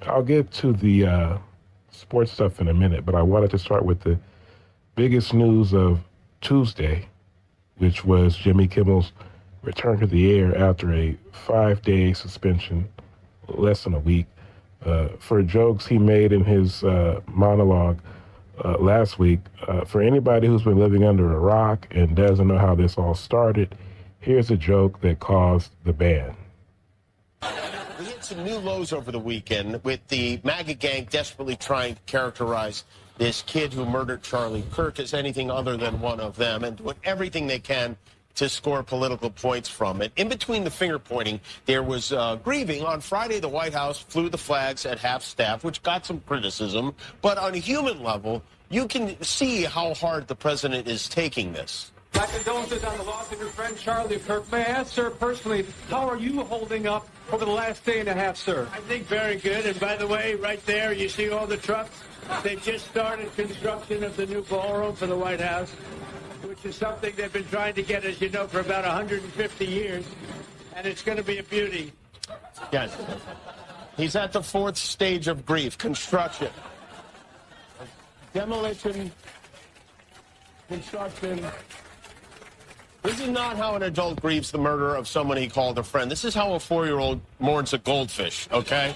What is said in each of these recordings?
I'll get to the sports stuff in a minute, but I wanted to start with the biggest news of Tuesday, which was Jimmy Kimmel's return to the air after a 5-day suspension, less than a week, for jokes he made in his monologue last week. For anybody who's been living under a rock and doesn't know how this all started, here's a joke that caused the ban. We hit some new lows over the weekend with the MAGA gang desperately trying to characterize this kid who murdered Charlie Kirk as anything other than one of them and doing everything they can to score political points from it. In between the finger pointing, there was grieving. On Friday, the White House flew the flags at half staff, which got some criticism. But on a human level, you can see how hard the president is taking this. My condolences on the loss of your friend Charlie Kirk. May I ask, sir, personally, how are you holding up over the last day and a half, sir? I think very good. And by the way, right there, you see all the trucks? They just started construction of the new ballroom for the White House, which is something they've been trying to get, as you know, for about 150 years. And it's going to be a beauty. Yes. He's at the fourth stage of grief, construction. Demolition, construction. This is not how an adult grieves the murder of someone he called a friend. This is how a 4-year-old mourns a goldfish, okay?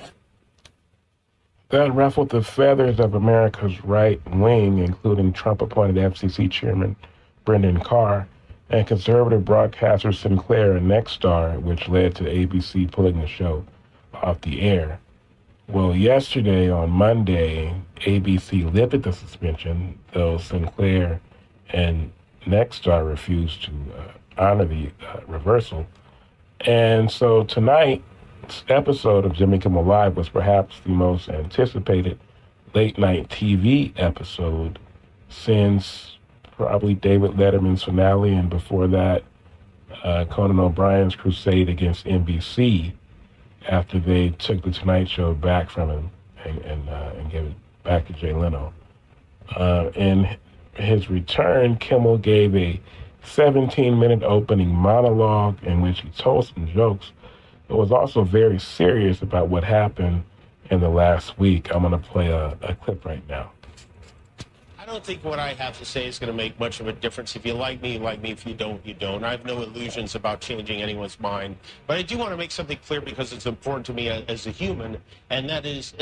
That ruffled the feathers of America's right wing, including Trump-appointed FCC Chairman Brendan Carr and conservative broadcaster Sinclair and Nexstar, which led to ABC pulling the show off the air. Well, yesterday, on Monday, ABC lifted the suspension, though Sinclair and Nexstar refused to honor the reversal. And so tonight's episode of Jimmy Kimmel Live was perhaps the most anticipated late-night TV episode since probably David Letterman's finale, and before that, Conan O'Brien's crusade against NBC after they took The Tonight Show back from him and gave it back to Jay Leno. In his return, Kimmel gave a 17-minute opening monologue in which he told some jokes, but was also very serious about what happened in the last week. I'm going to play a clip right now. I don't think what I have to say is going to make much of a difference. If you like me, you like me. If you don't, you don't. I have no illusions about changing anyone's mind. But I do want to make something clear because it's important to me as a human, and that is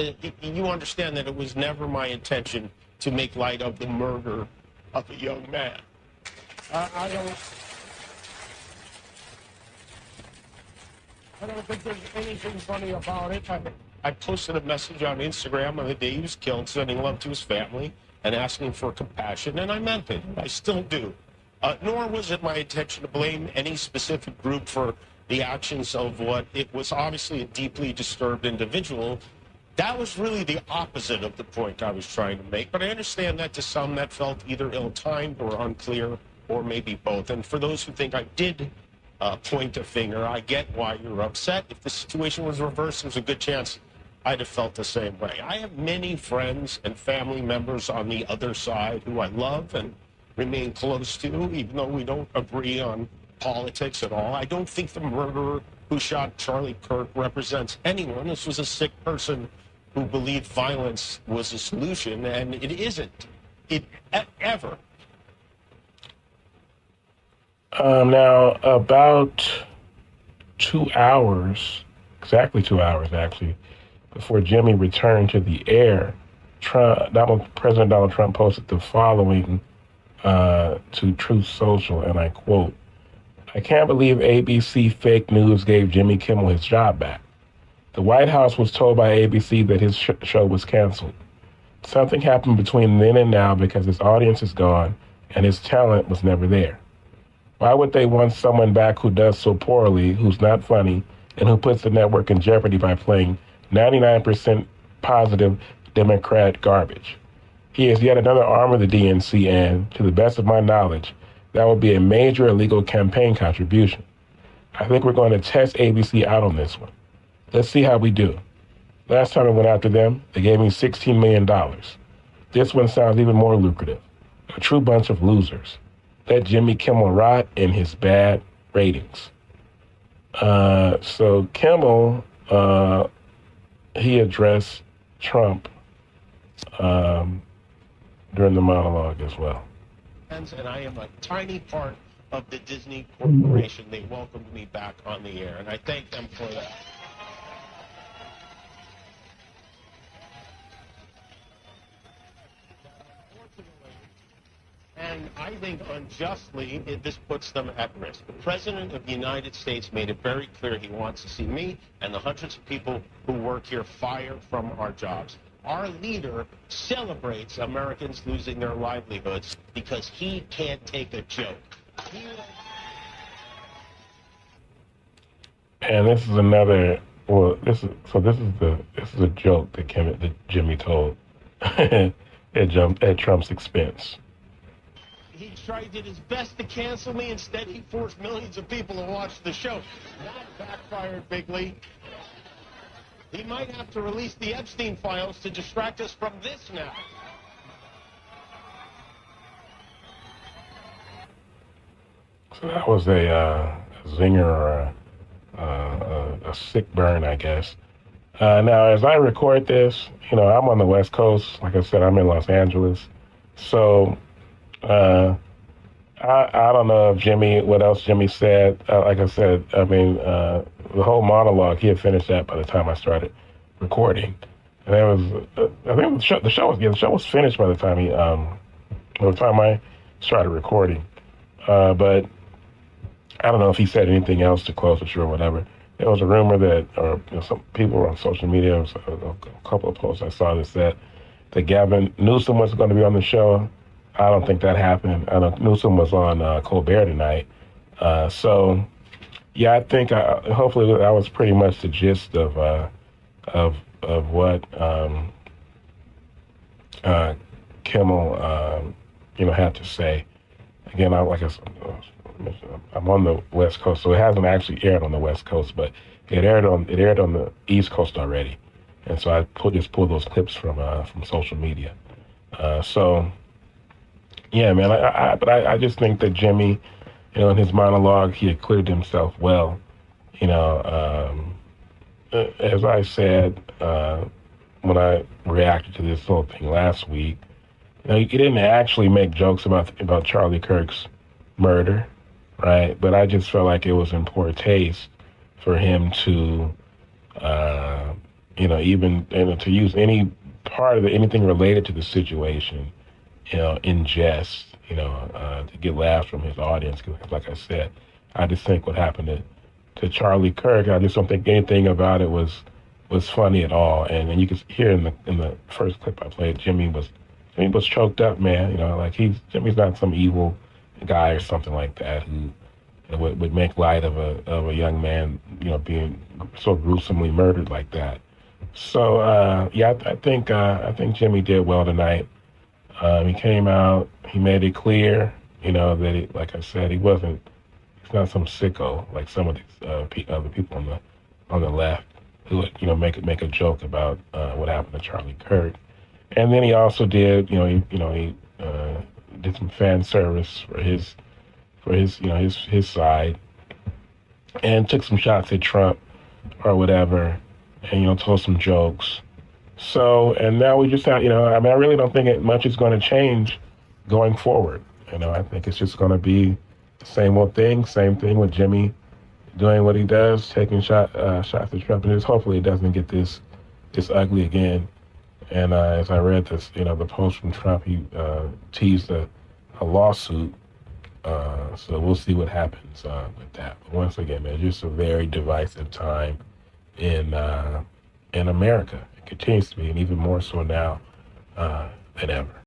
you understand that it was never my intention to make light of the murder of a young man. I don't think there's anything funny about it. I posted a message on Instagram on the day he was killed, sending love to his family and asking for compassion, and I meant it. I still do. Nor was it my intention to blame any specific group for the actions of what it was obviously a deeply disturbed individual. That was really the opposite of the point I was trying to make, but I understand that to some that felt either ill-timed or unclear, or maybe both. And for those who think I did point a finger, I get why you're upset. If the situation was reversed, there's a good chance I'd have felt the same way. I have many friends and family members on the other side who I love and remain close to, even though we don't agree on politics at all. I don't think the murderer who shot Charlie Kirk represents anyone. This was a sick person who believed violence was a solution, and it isn't. Ever. Now, about 2 hours, exactly 2 hours actually, before Jimmy returned to the air, President Donald Trump posted the following to Truth Social, and I quote, "I can't believe ABC fake news gave Jimmy Kimmel his job back. The White House was told by ABC that his show was canceled. Something happened between then and now because his audience is gone and his talent was never there. Why would they want someone back who does so poorly, who's not funny, and who puts the network in jeopardy by playing 99% positive Democrat garbage? He is yet another arm of the DNC, and, to the best of my knowledge, that would be a major illegal campaign contribution. I think we're going to test ABC out on this one. Let's see how we do. Last time I went after them, they gave me $16 million. This one sounds even more lucrative. A true bunch of losers. Let Jimmy Kimmel rot in his bad ratings." So Kimmel, he addressed Trump during the monologue as well. And I am a tiny part of the Disney Corporation. They welcomed me back on the air, and I thank them for that. And I think unjustly, this puts them at risk. The President of the United States made it very clear he wants to see me and the hundreds of people who work here fired from our jobs. Our leader celebrates Americans losing their livelihoods because he can't take a joke. And this is another. Well, this is a joke that Jimmy told at Trump's expense. He did his best to cancel me. Instead, he forced millions of people to watch the show. That backfired bigly. He might have to release the Epstein files to distract us from this now. So that was a zinger or a sick burn, I guess. Now, as I record this, I'm on the West Coast. Like I said, I'm in Los Angeles. So I don't know what else Jimmy said. Like I said, the whole monologue, he had finished that by the time I started recording. And it was, I think the show was finished by the time I started recording. But I don't know if he said anything else to close the show or whatever. There was a rumor that, some people were on social media, a couple of posts I saw that said that Gavin Newsom was going to be on the show. I don't think that happened. I know Newsom was on Colbert tonight. So, yeah, I think hopefully that was pretty much the gist of what Kimmel had to say. Again, I'm on the West Coast, so it hasn't actually aired on the West Coast, but it aired on the East Coast already, and so I just pulled those clips from social media. So, yeah, man, I just think that Jimmy, in his monologue, he acquitted himself well. As I said when I reacted to this whole thing last week, he didn't actually make jokes about Charlie Kirk's murder, right? But I just felt like it was in poor taste for him to, even to use any part of anything related to the situation, in jest, to get laughs from his audience. Because, like I said, I just think what happened to Charlie Kirk, I just don't think anything about it was funny at all. And you can hear in the first clip I played, Jimmy was choked up, man. Jimmy's not some evil guy or something like that who would make light of a young man, being so gruesomely murdered like that. So I think Jimmy did well tonight. He came out, he made it clear, that like I said, he's not some sicko like some of these other people on the left who would make a joke about what happened to Charlie Kirk. And then he also did, he did some fan service for his side, and took some shots at Trump or whatever, and told some jokes. So, and now we just have, I really don't think much is going to change going forward. I think it's just going to be the same thing with Jimmy doing what he does, taking shots at Trump, and just hopefully it doesn't get this ugly again. And as I read this, the post from Trump, he teased a lawsuit. So we'll see what happens with that. But once again, man, just a very divisive time in America. It continues to be, and even more so now than ever.